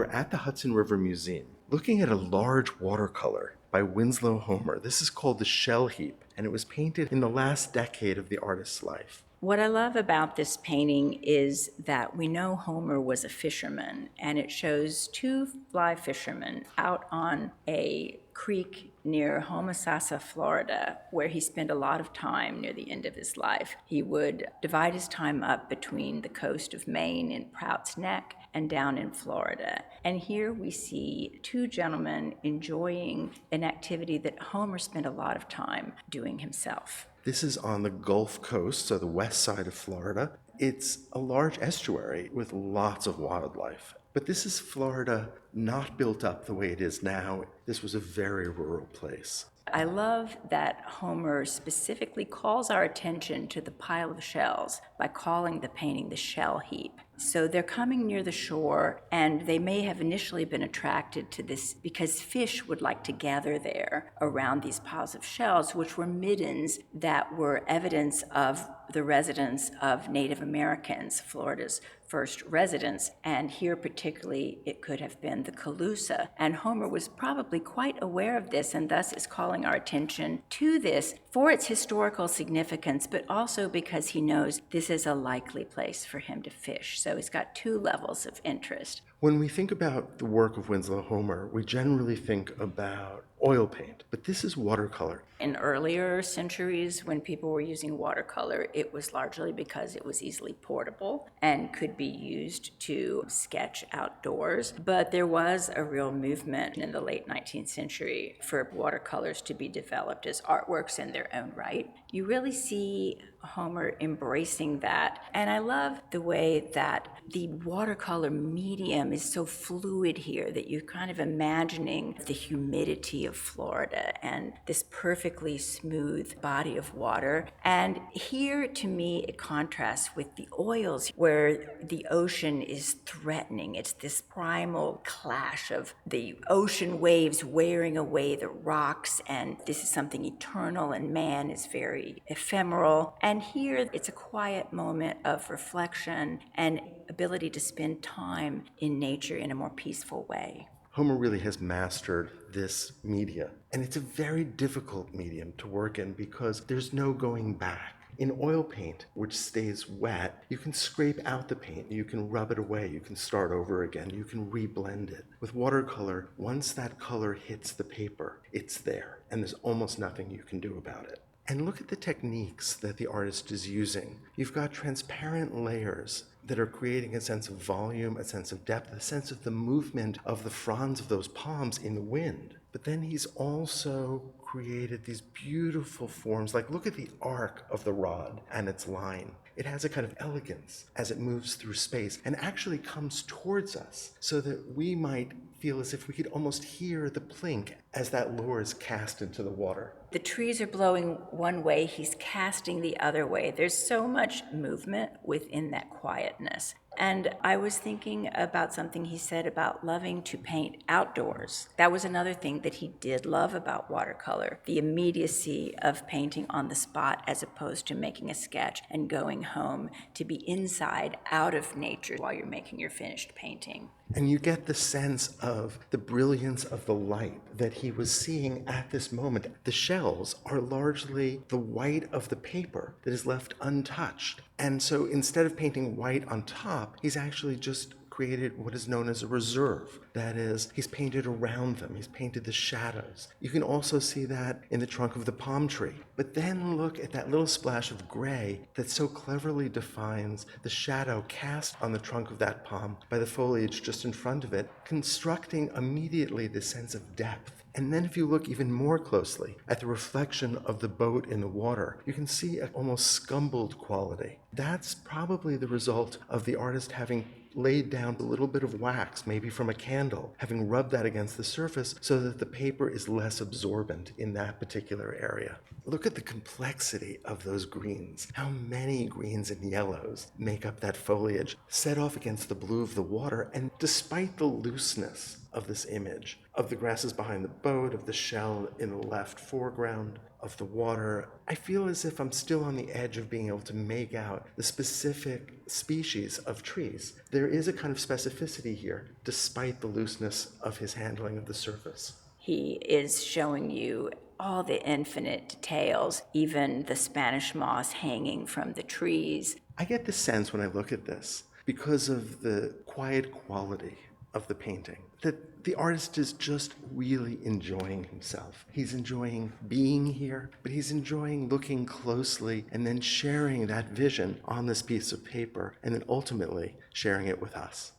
we're at the Hudson River Museum looking at a large watercolor by Winslow Homer. This is called the Shell Heap, and it was painted in the last decade of the artist's life. What I love about this painting is that we know Homer was a fisherman, and it shows two fly fishermen out on a creek near Homosassa, Florida, where he spent a lot of time near the end of his life. He would divide his time up between the coast of Maine in Prout's Neck and down in Florida. And here we see two gentlemen enjoying an activity that Homer spent a lot of time doing himself. This is on the Gulf Coast, so the west side of Florida. It's a large estuary with lots of wildlife. But this is Florida not built up the way it is now. This was a very rural place. I love that Homer specifically calls our attention to the pile of shells by calling the painting the Shell Heap. So they're coming near the shore, and they may have initially been attracted to this because fish would like to gather there around these piles of shells, which were middens that were evidence of the residence of Native Americans, Florida's first residents, and here particularly it could have been the Calusa. And Homer was probably quite aware of this and thus is calling our attention to this for its historical significance, but also because he knows this is a likely place for him to fish. So he's got two levels of interest. When we think about the work of Winslow Homer, we generally think about oil paint, but this is watercolor. In earlier centuries, when people were using watercolor, it was largely because it was easily portable and could be used to sketch outdoors. But there was a real movement in the late 19th century for watercolors to be developed as artworks in their own right. You really see Homer embracing that. And I love the way that the watercolor medium is so fluid here that you're kind of imagining the humidity of Florida and this perfectly smooth body of water. And here, to me, it contrasts with the oils where the ocean is threatening. It's this primal clash of the ocean waves wearing away the rocks, and this is something eternal, and man is very ephemeral. And here, it's a quiet moment of reflection and ability to spend time in nature in a more peaceful way. Homer really has mastered this media, and it's a very difficult medium to work in because there's no going back. In oil paint, which stays wet, you can scrape out the paint, you can rub it away, you can start over again, you can reblend it. With watercolor, once that color hits the paper, it's there, and there's almost nothing you can do about it. And look at the techniques that the artist is using. You've got transparent layers that are creating a sense of volume, a sense of depth, a sense of the movement of the fronds of those palms in the wind. But then he's also created these beautiful forms, like look at the arc of the rod and its line. It has a kind of elegance as it moves through space and actually comes towards us so that we might feel as if we could almost hear the plink as that lure is cast into the water. The trees are blowing one way, he's casting the other way. There's so much movement within that quietness. And I was thinking about something he said about loving to paint outdoors. That was another thing that he did love about watercolor, the immediacy of painting on the spot as opposed to making a sketch and going home, to be inside, out of nature while you're making your finished painting. And you get the sense of the brilliance of the light that he was seeing at this moment. The shells are largely the white of the paper that is left untouched. And so instead of painting white on top, he's actually just created what is known as a reserve. That is, he's painted around them. He's painted the shadows. You can also see that in the trunk of the palm tree. But then look at that little splash of gray that so cleverly defines the shadow cast on the trunk of that palm by the foliage just in front of it, constructing immediately this sense of depth. And then if you look even more closely at the reflection of the boat in the water, you can see an almost scumbled quality. That's probably the result of the artist having laid down a little bit of wax, maybe from a candle, having rubbed that against the surface so that the paper is less absorbent in that particular area. Look at the complexity of those greens. How many greens and yellows make up that foliage, set off against the blue of the water, and despite the looseness of this image, of the grasses behind the boat, of the shell in the left foreground, of the water. I feel as if I'm still on the edge of being able to make out the specific species of trees. There is a kind of specificity here, despite the looseness of his handling of the surface. He is showing you all the infinite details, even the Spanish moss hanging from the trees. I get the sense when I look at this, because of the quiet quality of the painting, that the artist is just really enjoying himself. He's enjoying being here, but he's enjoying looking closely and then sharing that vision on this piece of paper, and then ultimately sharing it with us.